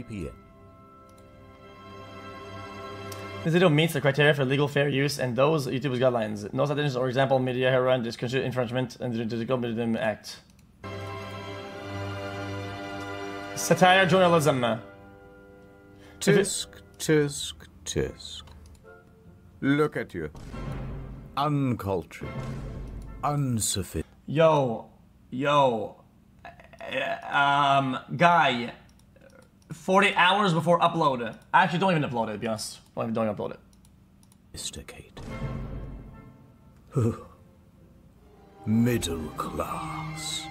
p.m. This video meets the criteria for legal fair use and those YouTube's guidelines. No citations or example media herein disconstitute infringement and the Digital Media Act. Satire journalism. Tisk, tisk, tisk. Look at you. Uncultured. Unsophisticated. Yo. Guy. 40 hours before upload. Actually, don't even upload it, to be honest. Don't upload it. Sophisticated. Middle class.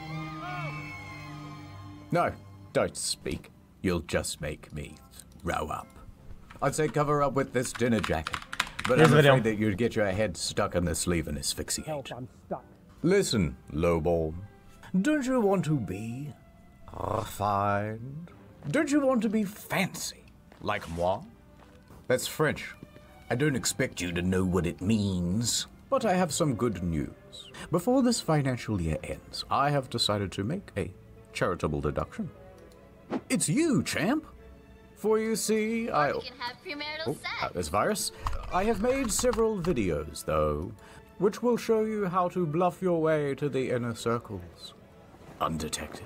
No, don't speak. You'll just make me row up. I'd say cover up with this dinner jacket. But I'm afraid that you'd get your head stuck in the sleeve and asphyxiate. Help, I'm stuck. Listen, lowborn. Don't you want to be refined? Don't you want to be fancy, like moi? That's French. I don't expect you to know what it means. But I have some good news. Before this financial year ends, I have decided to make a charitable deduction. It's you, champ. For you see, You can have premarital sex. There's virus. I have made several videos, though, which will show you how to bluff your way to the inner circles. Undetected.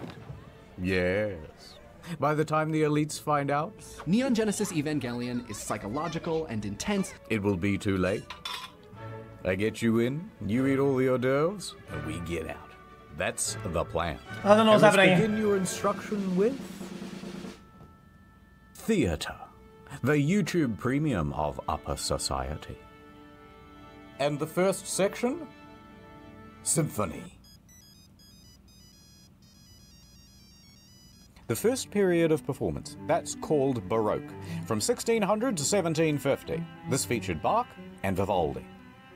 Yes. By the time the elites find out, Neon Genesis Evangelion is psychological and intense. it will be too late. I get you in, you eat all the hors d'oeuvres, and we get out. That's the plan. I don't know what's happening. Begin your instruction with theater, the YouTube premium of upper society. And the first section, symphony. The first period of performance, that's called Baroque, from 1600 to 1750. This featured Bach and Vivaldi.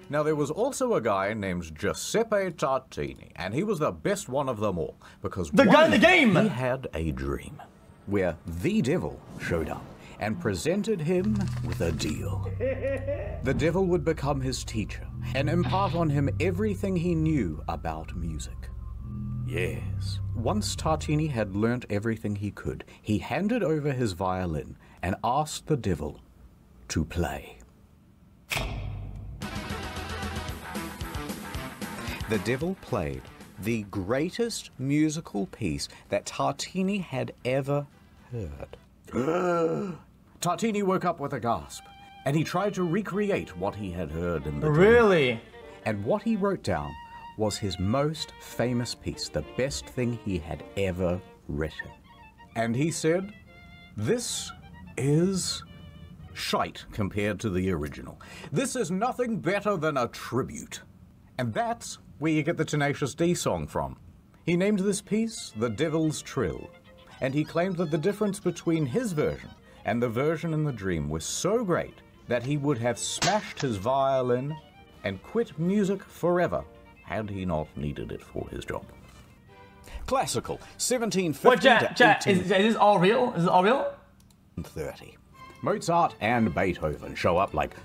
Now there was also a guy named Giuseppe Tartini, and he was the best one of them all, because the guy in the game! He had a dream, where the devil showed up and presented him with a deal. The devil would become his teacher and impart on him everything he knew about music. Yes. Once Tartini had learnt everything he could, he handed over his violin and asked the devil to play. The devil played the greatest musical piece that Tartini had ever heard. Tartini woke up with a gasp, and he tried to recreate what he had heard in the dream. Really? And what he wrote down was his most famous piece, the best thing he had ever written. And he said, "This is shite compared to the original. This is nothing better than a tribute." And that's where you get the Tenacious D song from. He named this piece The Devil's Trill, and he claimed that the difference between his version and the version in the dream was so great that he would have smashed his violin and quit music forever had he not needed it for his job. Classical, 1750 What, chat, is this all real? Is it all real? 30. Mozart and Beethoven show up like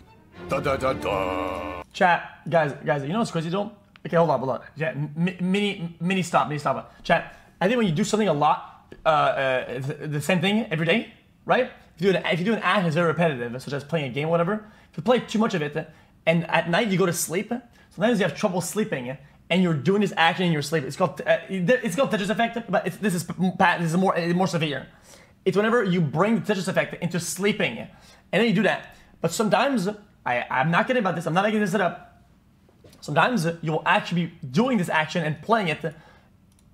da da da da. Chat, guys, you know what's crazy though? Okay, hold on. Chat, mini stop. Chat, I think when you do something a lot, the same thing every day, right? If you do an act that's very repetitive, such as playing a game or whatever, if you play too much of it, and at night you go to sleep, sometimes you have trouble sleeping, and you're doing this action in your sleep. It's called Tetris effect, but this is more severe. It's whenever you bring the Tetris effect into sleeping, and then you do that. But sometimes, I'm not kidding about this, I'm not making this up. Sometimes you will actually be doing this action and playing it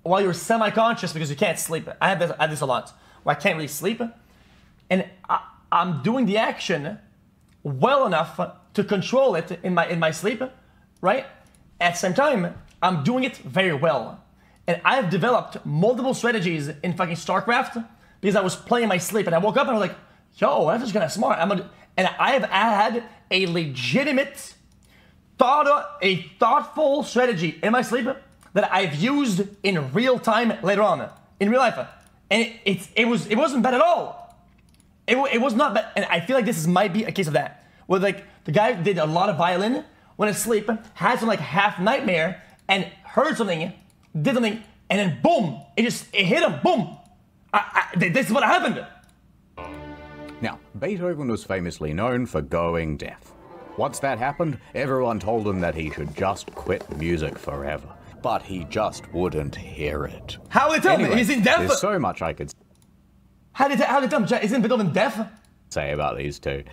while you're semi-conscious because you can't sleep. I have this a lot, where I can't really sleep. And I'm doing the action well enough to control it in my sleep, right? At the same time, I'm doing it very well. And I've developed multiple strategies in fucking StarCraft because I was playing in my sleep and I woke up and I was like, yo, that's just kind of smart. And I have had a legitimate, thoughtful strategy in my sleep that I've used in real time later on, in real life. And it wasn't bad at all. It was not bad, and I feel like this might be a case of that. Where like the guy did a lot of violin, went to sleep, had some like half nightmare, and heard something, did something, and then boom, it hit him, boom. This is what happened. Beethoven was famously known for going deaf. Once that happened, everyone told him that he should just quit music forever. But he just wouldn't hear it. How would they tell me? Anyway, Is he deaf? there's so much I could How did they tell him? Isn't Beethoven deaf? say about these two.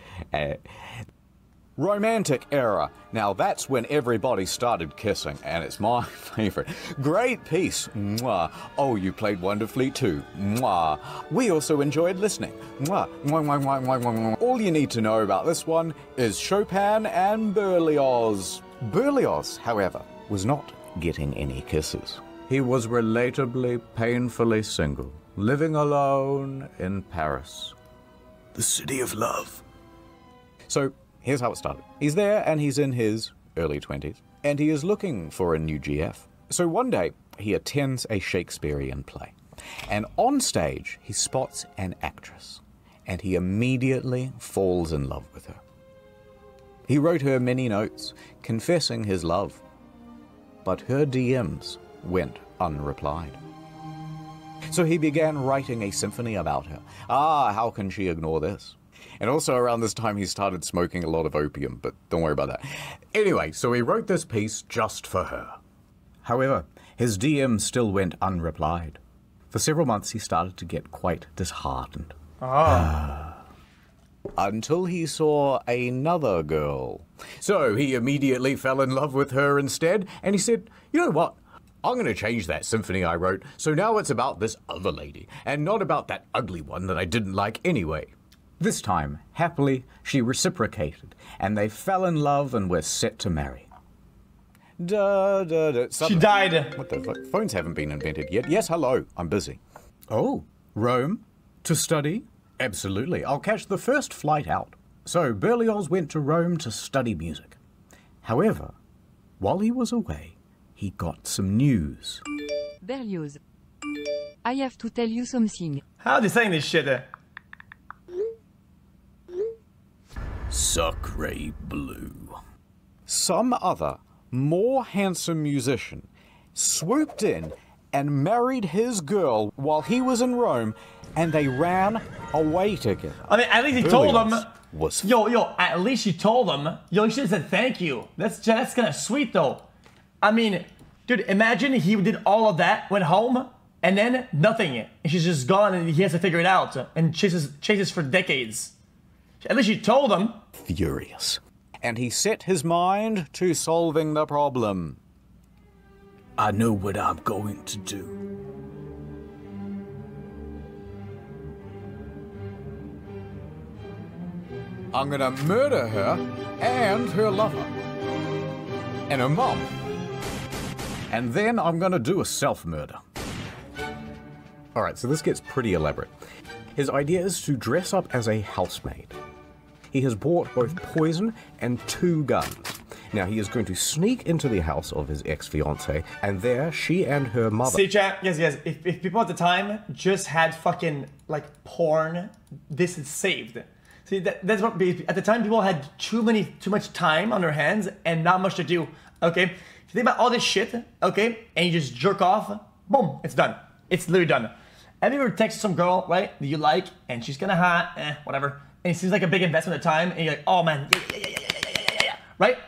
Romantic era. Now that's when everybody started kissing, and it's my favorite. Great piece. Mwah. Oh, you played wonderfully too. Mwah. We also enjoyed listening. Mwah. Mwah, mwah, mwah, mwah, mwah, mwah. All you need to know about this one is Chopin and Berlioz. Berlioz, however, was not getting any kisses. He was relatably painfully single, living alone in Paris, the city of love. So here's how it started. He's there and he's in his early 20s, and he is looking for a new GF. So one day he attends a Shakespearean play, and on stage he spots an actress, and he immediately falls in love with her. He wrote her many notes confessing his love, but her DMs went unreplied. So he began writing a symphony about her. How can she ignore this? And also around this time he started smoking a lot of opium, but don't worry about that. Anyway, so he wrote this piece just for her. However, his DM still went unreplied. For several months he started to get quite disheartened. Until he saw another girl. So he immediately fell in love with her instead, and he said, you know what? I'm going to change that symphony I wrote, so now it's about this other lady, and not about that ugly one that I didn't like anyway. This time, happily, she reciprocated, and they fell in love and were set to marry. She died. What the fuck? Phones haven't been invented yet. Yes, hello, I'm busy. Oh, Rome? To study? Absolutely, I'll catch the first flight out. So Berlioz went to Rome to study music. However, while he was away, he got some news. Berlioz. I have to tell you something. How are they saying this shit? Sacre bleu. Some other, more handsome musician swooped in and married his girl while he was in Rome, and they ran away together. I mean, at least he told him. Was Yo, at least you told him. Yo, you should have said thank you. That's kind of sweet, though. I mean, dude, imagine he did all of that, went home, and then nothing. And she's just gone, and he has to figure it out, and chases for decades. At least you told him. furious, and he set his mind to solving the problem. I know what I'm going to do. I'm gonna murder her and her lover and her mom, and then I'm gonna do a self-murder. Alright, so this gets pretty elaborate. His idea is to dress up as a housemaid. He has bought both poison and 2 guns. Now he is going to sneak into the house of his ex-fiancée, and there she and her mother... See, chat, yes. If people at the time just had fucking, like, porn, this is saved. See, that's what, at the time people had too much time on their hands and not much to do, okay? If you think about all this shit, okay, and you just jerk off, boom, it's done. It's literally done. Have you ever texted some girl, right, that you like, and she's kinda hot, whatever, and it seems like a big investment of time, and you're like, oh man, yeah, right?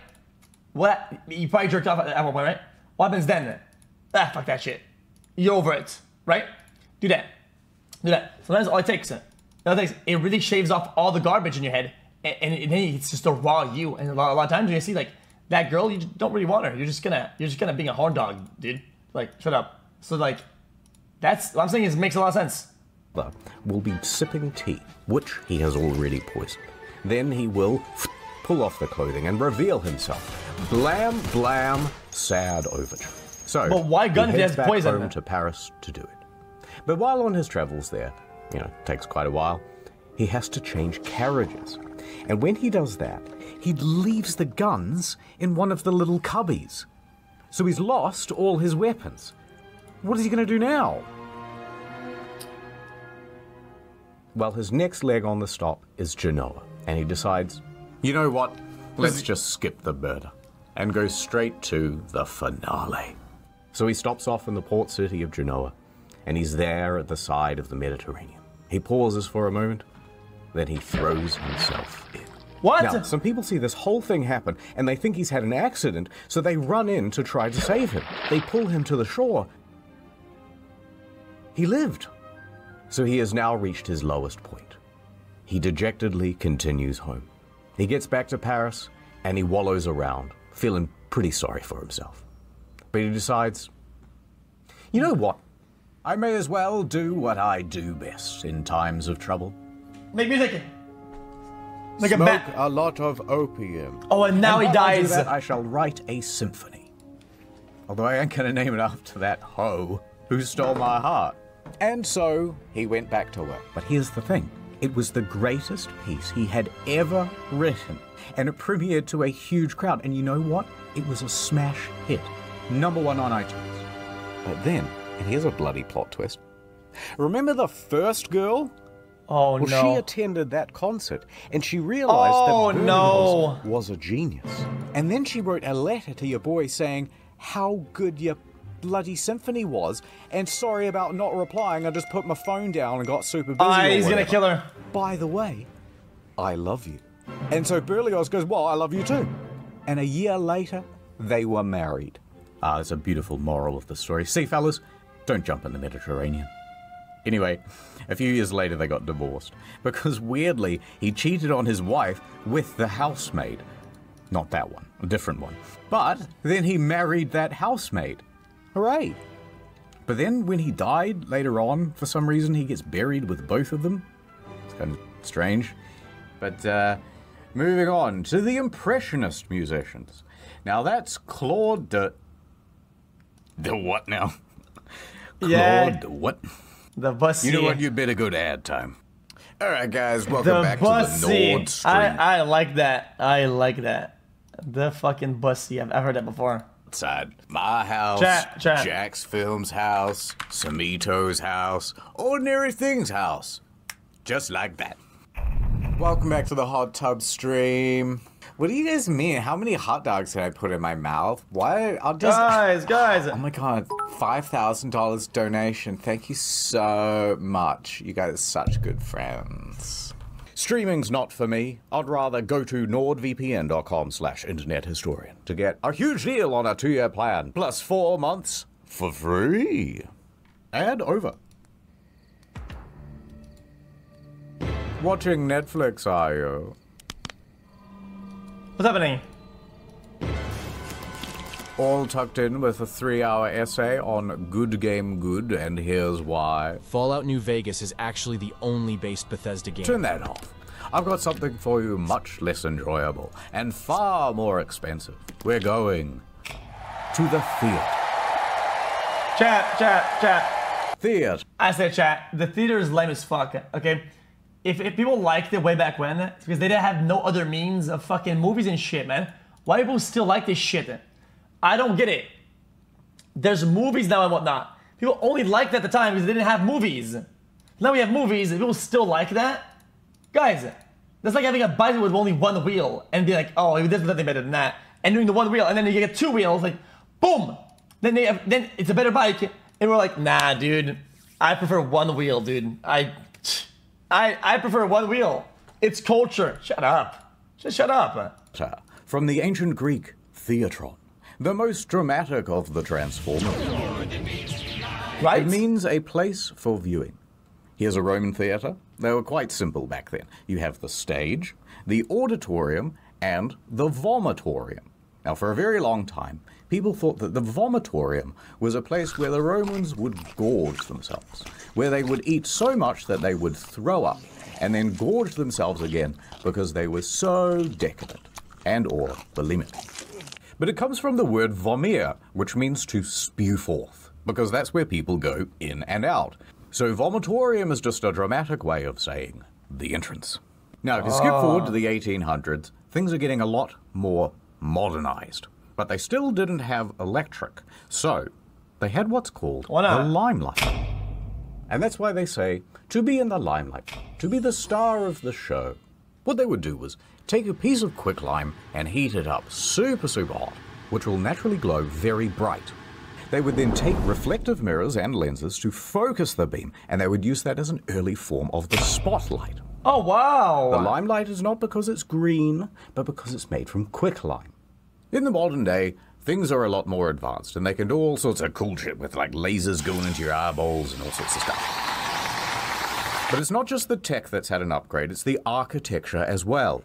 What? You probably jerked off at one point, right? What happens then? Fuck that shit. You're over it, right? Do that. Sometimes all it takes, it really shaves off all the garbage in your head, and then it's just a raw you. And a lot of times when you see like that girl, you don't really want her. You're just gonna being a horn dog, dude. Like, shut up. So like, that's what I'm saying is it makes a lot of sense. Will be sipping tea, which he has already poisoned. Then he will pull off the clothing and reveal himself. Blam, blam, sad overture. So, but why gun if he has back poison? home to Paris to do it. But while on his travels there, takes quite a while, he has to change carriages. And when he does that, he leaves the guns in one of the little cubbies. So he's lost all his weapons. What is he going to do now? Well, his next leg on the stop is Genoa, and he decides, you know what? Let's just skip the murder and go straight to the finale. So he stops off in the port city of Genoa, and he's there at the side of the Mediterranean. He pauses for a moment, then he throws himself in. What? Now, some people see this whole thing happen and they think he's had an accident, so they run in to try to save him. They pull him to the shore. He lived. So he has now reached his lowest point. He dejectedly continues home. He gets back to Paris and he wallows around, feeling pretty sorry for himself. But he decides, you know what? I may as well do what I do best in times of trouble. Make music. Like Smoke a lot of opium. Oh, and now he while I do dies. that, I shall write a symphony. Although I ain't gonna name it after that hoe who stole my heart. And so he went back to work. But here's the thing. It was the greatest piece he had ever written. And it premiered to a huge crowd. And you know what? It was a smash hit. #1 on iTunes. But then, and here's a bloody plot twist. Remember the first girl? Oh, Well, no. she attended that concert, and she realized that Berlioz was a genius. And then she wrote a letter to your boy saying how good your bloody symphony was, and sorry about not replying, I just put my phone down and got super busy. He's gonna kill her. By the way, I love you. And so Berlioz goes, well, I love you too. And a year later, they were married. It's a beautiful moral of the story. See, fellas, don't jump in the Mediterranean. Anyway, a few years later they got divorced because weirdly he cheated on his wife with the housemaid. Not that one, a different one. But then he married that housemaid. Hooray! But then when he died later on, for some reason he gets buried with both of them. It's kind of strange. But moving on to the Impressionist musicians. Now that's Claude de... The what now? Yeah. Claude what? The Bussy. You know what? You'd better go to ad time. All right, guys, welcome back to the Nord Stream. I like that. I like that. The fucking Bussy. I've heard that before. Outside my house, Chat. Jack's Film's house, Samito's house, Ordinary Things house. Just like that. Welcome back to the Hot Tub Stream. What do you guys mean? How many hot dogs can I put in my mouth? Why? I'll just... Guys. Oh my god, $5,000 donation. Thank you so much. You guys are such good friends. Streaming's not for me. I'd rather go to nordvpn.com/internethistorian to get a huge deal on a 2-year plan, plus 4 months for free. Ad over. Watching Netflix, are you? What's happening? All tucked in with a 3-hour essay on Good Game Good, and here's why. Fallout New Vegas is actually the only based Bethesda game. Turn that off. I've got something for you much less enjoyable and far more expensive. We're going to the theater. Chat. Theater. I said chat. The theater is lame as fuck, okay? If people liked it way back when, it's because they didn't have no other means of fucking movies and shit, man. Why people still like this shit? I don't get it. There's movies now and whatnot. People only liked it at the time because they didn't have movies. Now we have movies and people still like that? Guys, that's like having a bicycle with only one wheel and be like, oh, there's nothing better than that. And doing the one wheel and then you get 2 wheels, like, boom! Then it's a better bike. And we're like, nah, dude. I prefer one wheel, dude. I prefer one wheel. It's culture. Shut up. Just shut up. From the ancient Greek, theatron, the most dramatic of the Transformers. Right? It means a place for viewing. Here's a Roman theater. They were quite simple back then. You have the stage, the auditorium, and the vomitorium. Now, for a very long time, people thought that the vomitorium was a place where the Romans would gorge themselves, where they would eat so much that they would throw up and then gorge themselves again because they were so decadent and or bulimic. But it comes from the word vomere, which means to spew forth, because that's where people go in and out. So vomitorium is just a dramatic way of saying the entrance. Now, if you skip forward to the 1800s, things are getting a lot more modernized. But they still didn't have electric, so they had what's called the limelight. And that's why they say, to be in the limelight, to be the star of the show. What they would do was take a piece of quicklime and heat it up super hot, which will naturally glow very bright. They would then take reflective mirrors and lenses to focus the beam, and they would use that as an early form of the spotlight. Oh, wow. The limelight is not because it's green, but because it's made from quicklime. In the modern day, things are a lot more advanced, and they can do all sorts of cool shit with like lasers going into your eyeballs and all sorts of stuff. But it's not just the tech that's had an upgrade, it's the architecture as well.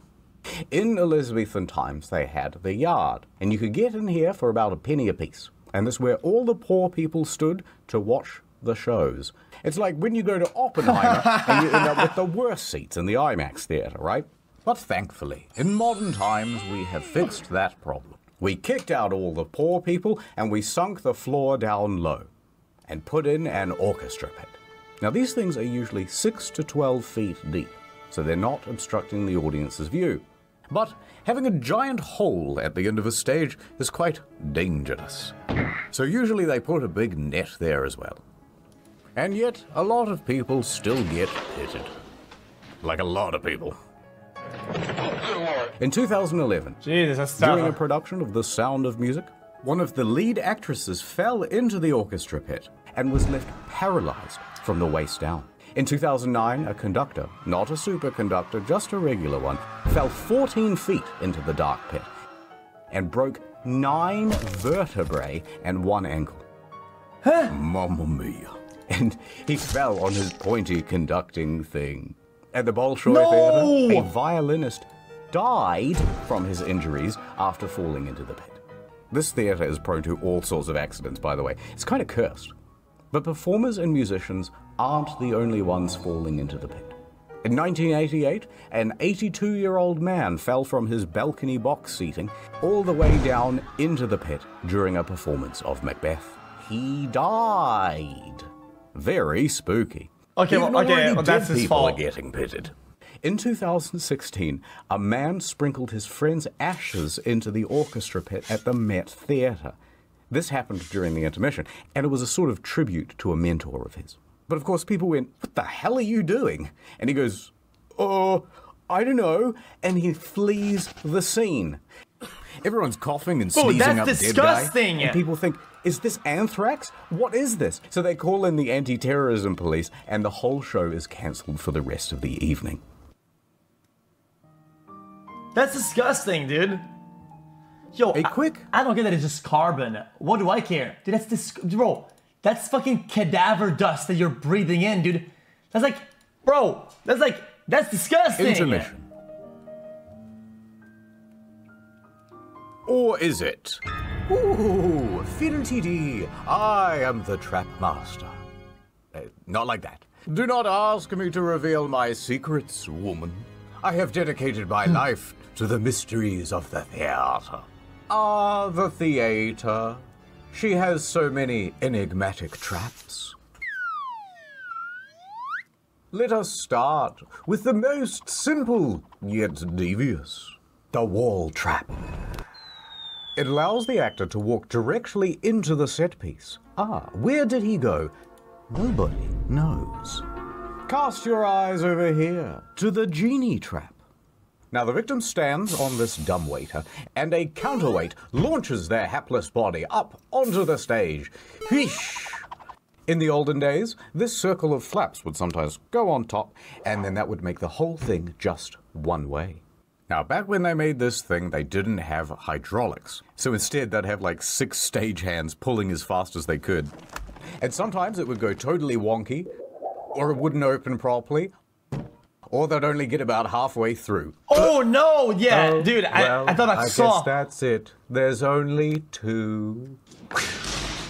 In Elizabethan times, they had the yard, and you could get in here for about a penny apiece. And this is where all the poor people stood to watch the shows. It's like when you go to Oppenheimer and you end up with the worst seats in the IMAX theater, right? But thankfully, in modern times, we have fixed that problem. We kicked out all the poor people and we sunk the floor down low and put in an orchestra pit. Now, these things are usually 6 to 12 feet deep, so they're not obstructing the audience's view. But having a giant hole at the end of a stage is quite dangerous. So usually they put a big net there as well. And yet, a lot of people still get pitted. Like a lot of people. In 2011, Jesus, that's during a tough. production of The Sound of Music, one of the lead actresses fell into the orchestra pit and was left paralyzed from the waist down. In 2009, a conductor, not a superconductor, just a regular one, fell 14 feet into the dark pit and broke 9 vertebrae and 1 ankle. Huh? Mamma mia. And he fell on his pointy conducting thing. At the Bolshoi Theatre, a violinist died from his injuries after falling into the pit. This theatre is prone to all sorts of accidents, by the way. It's kind of cursed. But performers and musicians aren't the only ones falling into the pit. In 1988, an 82-year-old man fell from his balcony box seating all the way down into the pit during a performance of Macbeth. He died. Very spooky. Okay, Even well, already that's dead his people fault. are getting pitted. In 2016, a man sprinkled his friend's ashes into the orchestra pit at the Met Theatre. This happened during the intermission, and it was a sort of tribute to a mentor of his. But of course, people went, "What the hell are you doing?" And he goes, "Oh, I don't know." And he flees the scene. Everyone's coughing and sneezing that's up dead guy. disgusting. And people think, is this anthrax? What is this? So they call in the anti-terrorism police, and the whole show is cancelled for the rest of the evening. That's disgusting, dude. Yo, A quick... I don't get that it's just carbon. What do I care? Dude, bro, that's fucking cadaver dust that you're breathing in, dude. That's like, bro, that's disgusting. Intermission. Or is it? Ooh, fiddle-tee-dee, I am the trap master. Not like that. Do not ask me to reveal my secrets, woman. I have dedicated my life to the mysteries of the theater. Ah, the theater. She has so many enigmatic traps. Let us start with the most simple, yet devious. The wall trap. It allows the actor to walk directly into the set piece. Ah, where did he go? Nobody knows. Cast your eyes over here to the genie trap. Now the victim stands on this dumbwaiter, and a counterweight launches their hapless body up onto the stage. Wheesh! In the olden days, this circle of flaps would sometimes go on top, and then that would make the whole thing just one way. Now, back when they made this thing, they didn't have hydraulics. So instead, they'd have like 6 stagehands pulling as fast as they could. And sometimes it would go totally wonky, or it wouldn't open properly, or they'd only get about halfway through. Oh no, yeah, Oh, dude, well, I thought I saw. guess that's it. There's only 2.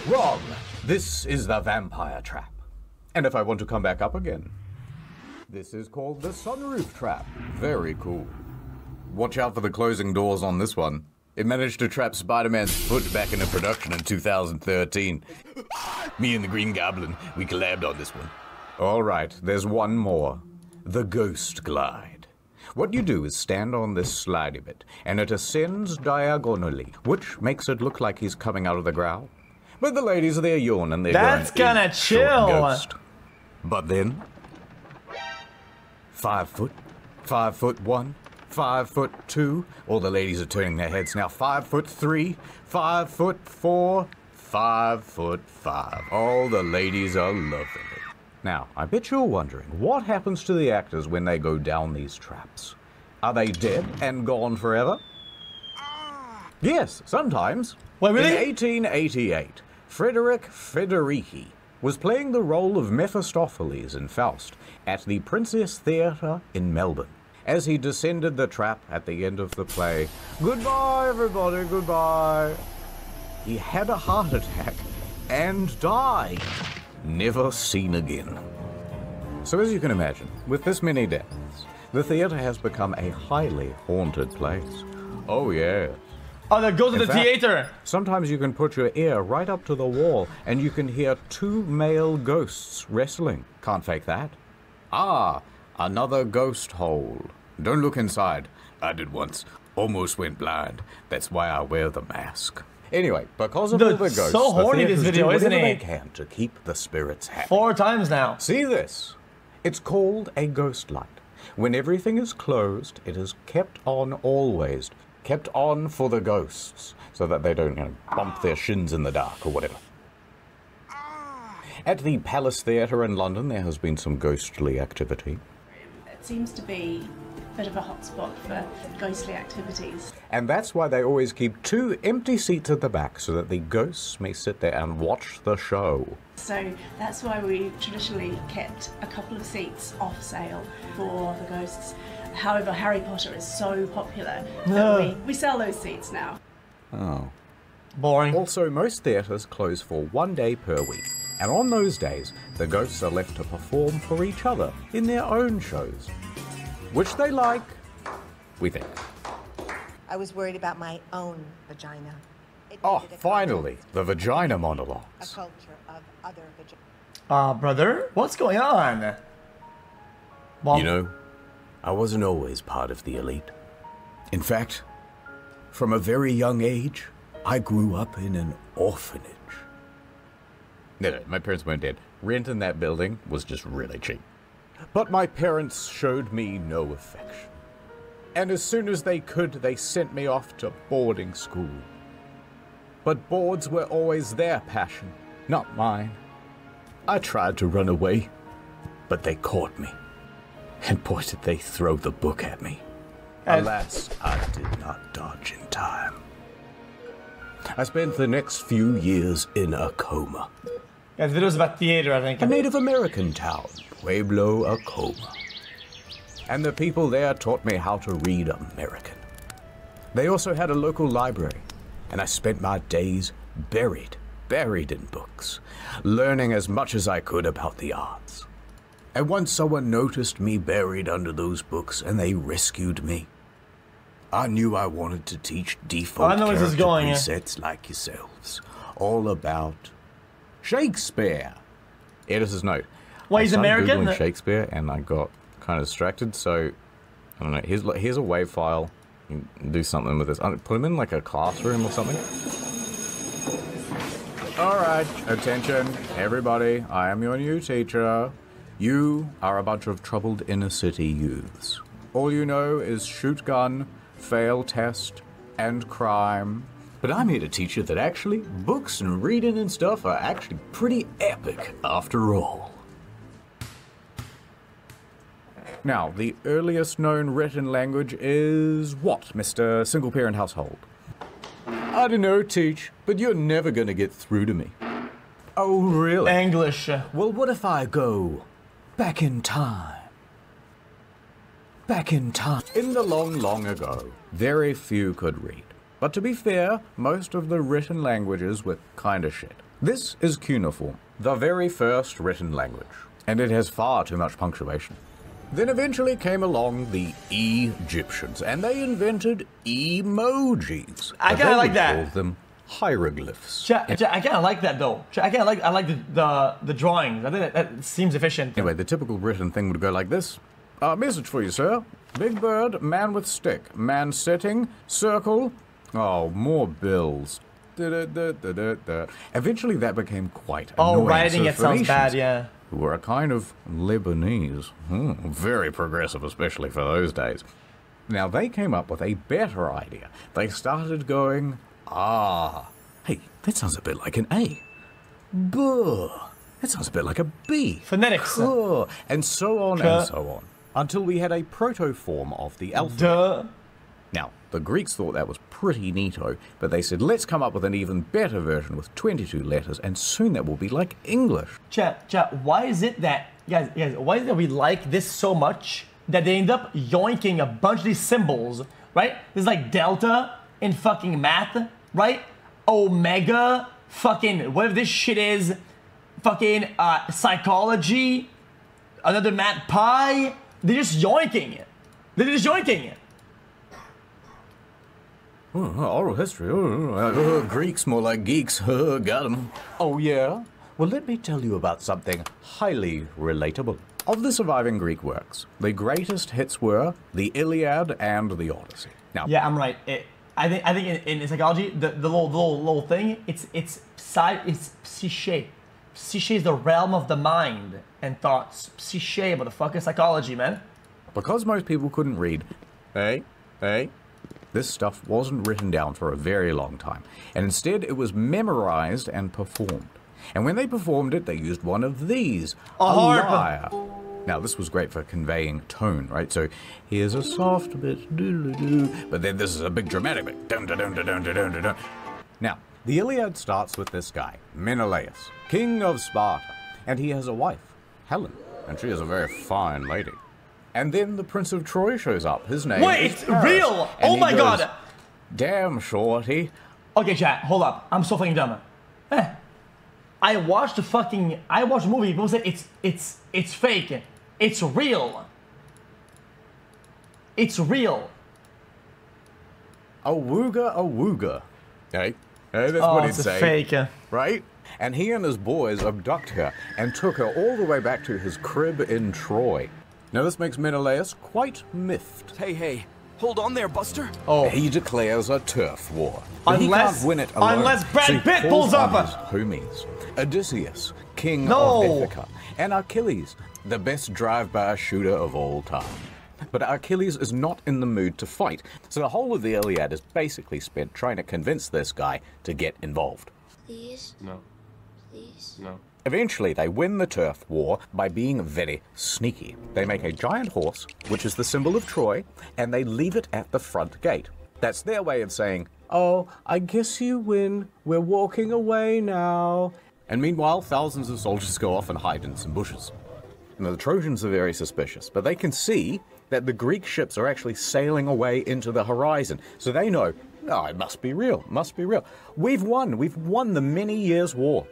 Wrong. This is the vampire trap. And if I want to come back up again, this is called the sunroof trap. Very cool. Watch out for the closing doors on this one. It managed to trap Spider-Man's foot back into production in 2013. Me and the Green Goblin, we collabed on this one. All right, there's one more. The ghost glide. What you do is stand on this slidey bit, and it ascends diagonally, which makes it look like he's coming out of the ground. But the ladies are there yawning, they're That's going, kinda "Eat, short chill." ghost." But then, 5 foot, 5'1", 5'2". All the ladies are turning their heads now. 5'3", 5'4", 5'5". All the ladies are loving it. Now, I bet you're wondering, what happens to the actors when they go down these traps? Are they dead and gone forever? Yes, sometimes. Wait, really? In 1888, Frederick Federici was playing the role of Mephistopheles in Faust at the Princess Theatre in Melbourne. As he descended the trap at the end of the play, "Goodbye, everybody, goodbye," he had a heart attack and died, never seen again. So as you can imagine, with this many deaths, the theatre has become a highly haunted place. Oh yes. Oh, the ghost of In the fact, theater. Sometimes you can put your ear right up to the wall and you can hear two male ghosts wrestling. Can't fake that. Ah, another ghost hole. Don't look inside. I did once. Almost went blind. That's why I wear the mask. Anyway, because of all the Dude, ghosts, so the horny this theatres video, do isn't whatever he? they can to keep the spirits happy. 4 times now. See this? It's called a ghost light. When everything is closed, it is kept on always. Kept on for the ghosts, so that they don't, bump their shins in the dark or whatever. At the Palace Theatre in London, there has been some ghostly activity. It seems to be a bit of a hotspot for ghostly activities. And that's why they always keep 2 empty seats at the back, so that the ghosts may sit there and watch the show. So that's why we traditionally kept a couple of seats off sale for the ghosts. However, Harry Potter is so popular that we sell those seats now. Oh. Boring. Also, most theatres close for 1 day per week, and on those days, the ghosts are left to perform for each other in their own shows, which they like, we think. I was worried about my own vagina. It Oh, needed a finally, context, the vagina a monologues. culture of other vaginas. Brother, what's going on? Well, You know, I wasn't always part of the elite. In fact, from a very young age, I grew up in an orphanage. No, my parents weren't dead. Rent in that building was just really cheap. But my parents showed me no affection. And as soon as they could, they sent me off to boarding school. But boards were always their passion, not mine. I tried to run away, but they caught me. And boy, did they throw the book at me. Alas, I did not dodge in time. I spent the next few years in a coma. Yeah, the video's about theater, I think. A Native American town, Pueblo, Acoma. And the people there taught me how to read American. They also had a local library, and I spent my days buried in books, learning as much as I could about the arts. And once someone noticed me buried under those books and they rescued me, I knew I wanted to teach default I know where this is character going, yeah. presets like yourselves, all about Shakespeare. Editor's note. Why, I he's started American? Googling Shakespeare and I got kind of distracted, so I don't know. Here's a WAV file. You can do something with this. Put him in like a classroom or something. All right, attention, everybody. I am your new teacher. You are a bunch of troubled inner city youths. All you know is shoot gun, fail test, and crime. But I'm here to teach you that actually books and reading and stuff are actually pretty epic after all. Now, the earliest known written language is what, Mr. Single Parent Household? I don't know, Teach, but you're never gonna get through to me. Oh, really? English. Well, what if I go back in time? Back in time. In the long, long ago, very few could read. But to be fair, most of the written languages were kinda shit. This is cuneiform, the very first written language, and it has far too much punctuation. Then eventually came along the Egyptians, and they invented emojis. I But kinda they like would that. call them hieroglyphs. I kind of like that though. I like the drawings. I think that seems efficient. Anyway, the typical written thing would go like this. Message for you, sir. Big bird, man with stick. Man sitting, circle. Oh, more bills. Da-da-da-da-da-da. Eventually that became quite annoying. Oh, writing So it sounds bad, Phoenicians, yeah. who were a kind of Lebanese. Very progressive, especially for those days. Now, they came up with a better idea. They started going, hey, that sounds a bit like an A. Buh. That sounds a bit like a bee. Phonetics. Kuh, and so on Kuh. and so on. Until we had a proto-form of the alphabet. Duh. Now, the Greeks thought that was pretty neato, but they said, let's come up with an even better version with 22 letters, and soon that will be like English. Chat, why is it that, guys, why is it that we like this so much that they end up yoinking a bunch of these symbols, right? There's like delta in fucking math, right? Omega, fucking, whatever this shit is, fucking psychology, another math pi. They're just yoinking it. They're just yoinking it. Oral history. Greeks, more like geeks. Got 'em. Oh, yeah? Well, let me tell you about something highly relatable. Of the surviving Greek works, the greatest hits were the Iliad and the Odyssey. Now, Yeah, I'm right. I think in psychology, the little thing, it's psyche. Psyche is the realm of the mind and thoughts. Psyche, motherfucker, psychology, man. because most people couldn't read, this stuff wasn't written down for a very long time, and instead it was memorized and performed. And when they performed it, they used one of these, a harp. lyre. Now, this was great for conveying tone, right? So here's a soft bit, doo-doo-doo, but then this is a big dramatic bit. Dun, dun, dun, dun, dun, dun, dun, dun. Now, the Iliad starts with this guy, Menelaus, king of Sparta, and he has a wife, Helen, and she is a very fine lady. And then the Prince of Troy shows up. His name Wait, is Paris, real? and Oh he my goes, god. Damn, shorty. Okay, chat, hold up. I'm so fucking dumb. I watched the movie. People said it's fake. It's real. It's real. Awooga, awooga. Hey, that's what he'd it's say. a fake. Right? And he and his boys abduct her and took her all the way back to his crib in Troy. Now this makes Menelaus quite miffed. Hey, hold on there, Buster. Oh, He declares a turf war. But he Unless- can't win it alone. unless Brad so he Pitt calls pulls up. on his homies. Odysseus, king No. of Ithaca, and Achilles, the best drive-by shooter of all time. But Achilles is not in the mood to fight, so the whole of the Iliad is basically spent trying to convince this guy to get involved. Please. No. Please. No. Eventually, they win the turf war by being very sneaky. They make a giant horse, which is the symbol of Troy, and they leave it at the front gate. That's their way of saying, oh, I guess you win. We're walking away now. And meanwhile, thousands of soldiers go off and hide in some bushes. Now, the Trojans are very suspicious, but they can see that the Greek ships are actually sailing away into the horizon. So they know, oh, it must be real, must be real. We've won the many years' war.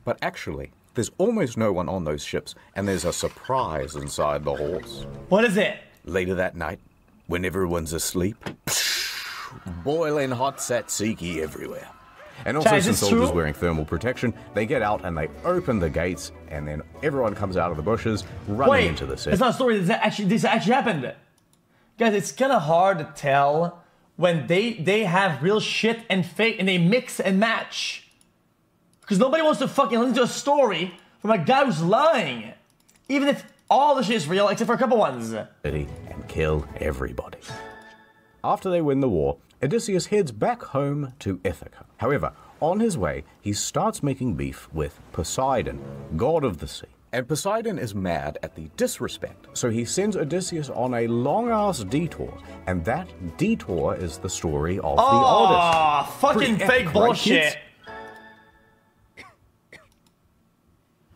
But actually, there's almost no one on those ships, and there's a surprise inside the horse. what is it? Later that night, when everyone's asleep, boiling hot tzatziki everywhere. And also Chad, is some this soldiers true? wearing thermal protection, they get out and they open the gates, and then everyone comes out of the bushes, running Wait, into the set. it's not a story. This actually happened. Guys, it's kind of hard to tell when they have real shit and fake, and they mix and match. Because nobody wants to fucking listen to a story from a guy who's lying. Even if all the shit is real, except for a couple ones. And kill everybody. After they win the war, Odysseus heads back home to Ithaca. However, on his way, he starts making beef with Poseidon, god of the sea. And Poseidon is mad at the disrespect, so he sends Odysseus on a long-ass detour, and that detour is the story of the Odyssey. Oh, fucking Pretty fake epic, right, bullshit. kids?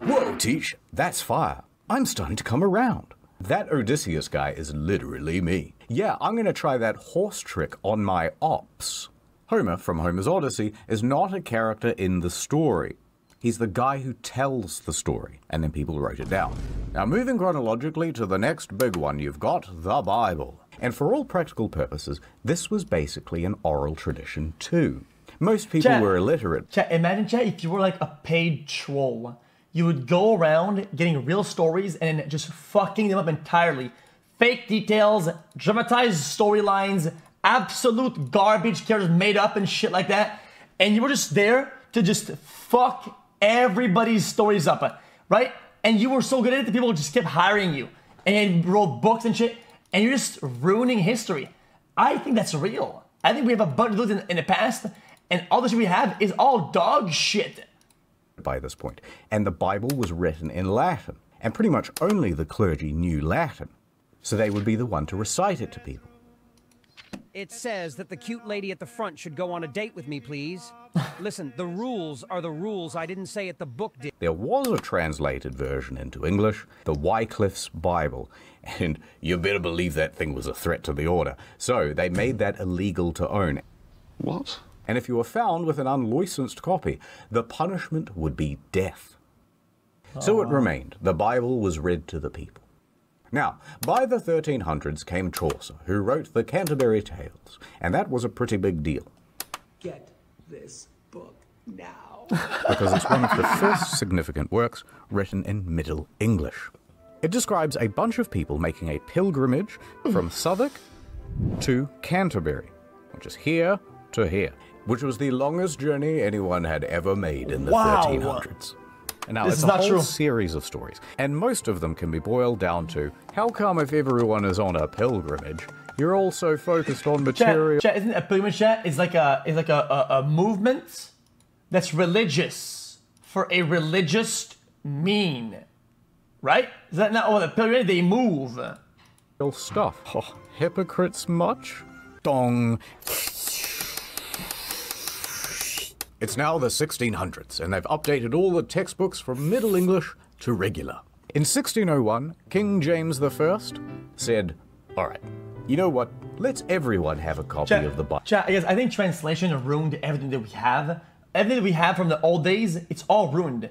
Whoa, Teach, that's fire. I'm starting to come around. That Odysseus guy is literally me. Yeah, I'm gonna try that horse trick on my ops. Homer, from Homer's Odyssey, is not a character in the story. He's the guy who tells the story, and then people wrote it down. Now, moving chronologically to the next big one, you've got the Bible. And for all practical purposes, this was basically an oral tradition too. Most people Chat. were illiterate. Chat, imagine, chat, if you were like a paid troll. You would go around getting real stories and just fucking them up entirely. Fake details, dramatized storylines, absolute garbage characters made up and shit like that. And you were just there to just fuck everybody's stories up, right? And you were so good at it that people just kept hiring you. And you wrote books and shit. And you're just ruining history. I think that's real. I think we have a bunch of those in the past. and all the shit we have is all dog shit. By this point, and the Bible was written in Latin, and pretty much only the clergy knew Latin, so they would be the one to recite it to people. It says that the cute lady at the front should go on a date with me, please. Listen, the rules are the rules. I didn't say it, the book did. There was a translated version into English, the Wycliffe's Bible, and you better believe that thing was a threat to the order, so they made that illegal to own. What? And if you were found with an unlicensed copy, the punishment would be death. So it remained. The Bible was read to the people. Now, by the 1300s came Chaucer, who wrote the Canterbury Tales, and that was a pretty big deal. Get this book now. Because it's one of the first significant works written in Middle English. It describes a bunch of people making a pilgrimage from Southwark to Canterbury, which is here to here, which was the longest journey anyone had ever made in the 1300s. And now, it's a whole series of stories, and most of them can be boiled down to, how come if everyone is on a pilgrimage, you're all so focused on material... Chat, isn't a pilgrimage, chat? It's like a movement that's religious for a religious mean, right? Is that not what a pilgrimage, they move? Stuff. Oh, hypocrites much? Dong. It's now the 1600s, and they've updated all the textbooks from Middle English to regular. In 1601, King James I said, all right, you know what? Let's everyone have a copy of the Bible. Chat, I think translation ruined everything that we have. Everything that we have from the old days, it's all ruined.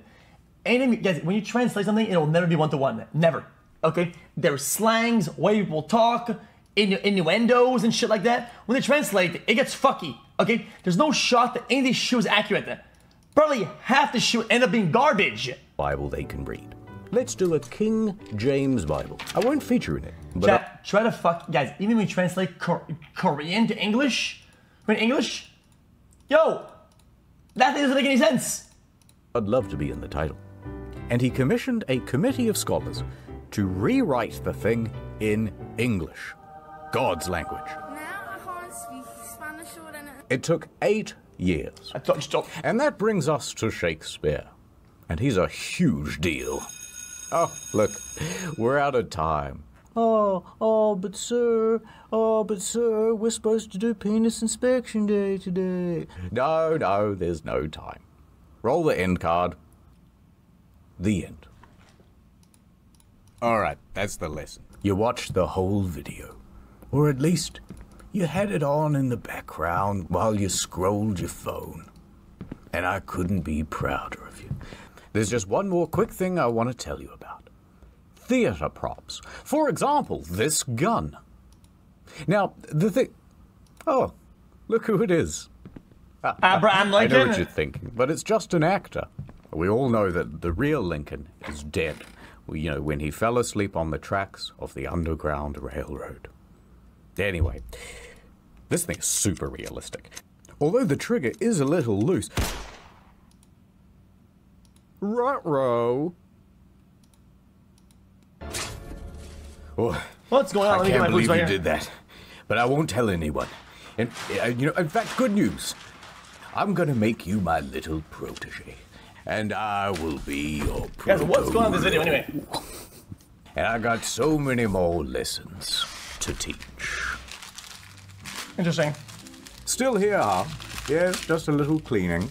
And guys, when you translate something, it'll never be one-to-one. Never. Okay? There's slangs, way people talk, innuendos and shit like that. When they translate, it gets fucky. Okay? There's no shot that any of these shit is accurate. Probably half the shit end up being garbage. Bible they can read. Let's do a King James Bible. I won't feature in it. But Chat, try to fuck, guys, even when you translate Korean to English, yo, that doesn't make any sense. I'd love to be in the title. And he commissioned a committee of scholars to rewrite the thing in English, God's language. It took 8 years. And that brings us to Shakespeare. And he's a huge deal. Oh, look, we're out of time. But sir, we're supposed to do penis inspection day today. No, there's no time. Roll the end card. The end. All right, that's the lesson. You watched the whole video. Or at least, you had it on in the background while you scrolled your phone. And I couldn't be prouder of you. There's just one more quick thing I want to tell you about. Theater props. For example, this gun. Now, the thing... Oh, look who it is. Abraham Lincoln. I know what you're thinking, but it's just an actor. We all know that the real Lincoln is dead. You know, when he fell asleep on the tracks of the Underground Railroad. Anyway, this thing is super realistic. Although the trigger is a little loose. Ruh-roh. Oh, what's going on? I can't believe you did that. But I won't tell anyone. And, in fact, good news. I'm gonna make you my little protege. And I will be your protege. Guys, what's going on in this video anyway? And I got so many more lessons to teach. Interesting. Still here, huh? Yes, just a little cleaning.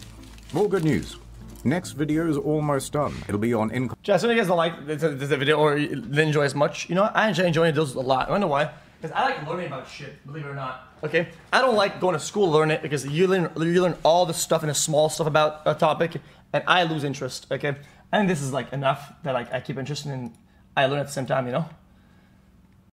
More good news. Next video is almost done. It'll be on income. Just so you guys don't like this video or didn't enjoy as much, you know, I enjoy those a lot. I don't know why. Because I like learning about shit, believe it or not. Okay? I don't like going to school to learn it because you learn all the stuff and the small stuff about a topic, and I lose interest, okay? I think this is like enough that like I keep interest in, and I learn at the same time, you know?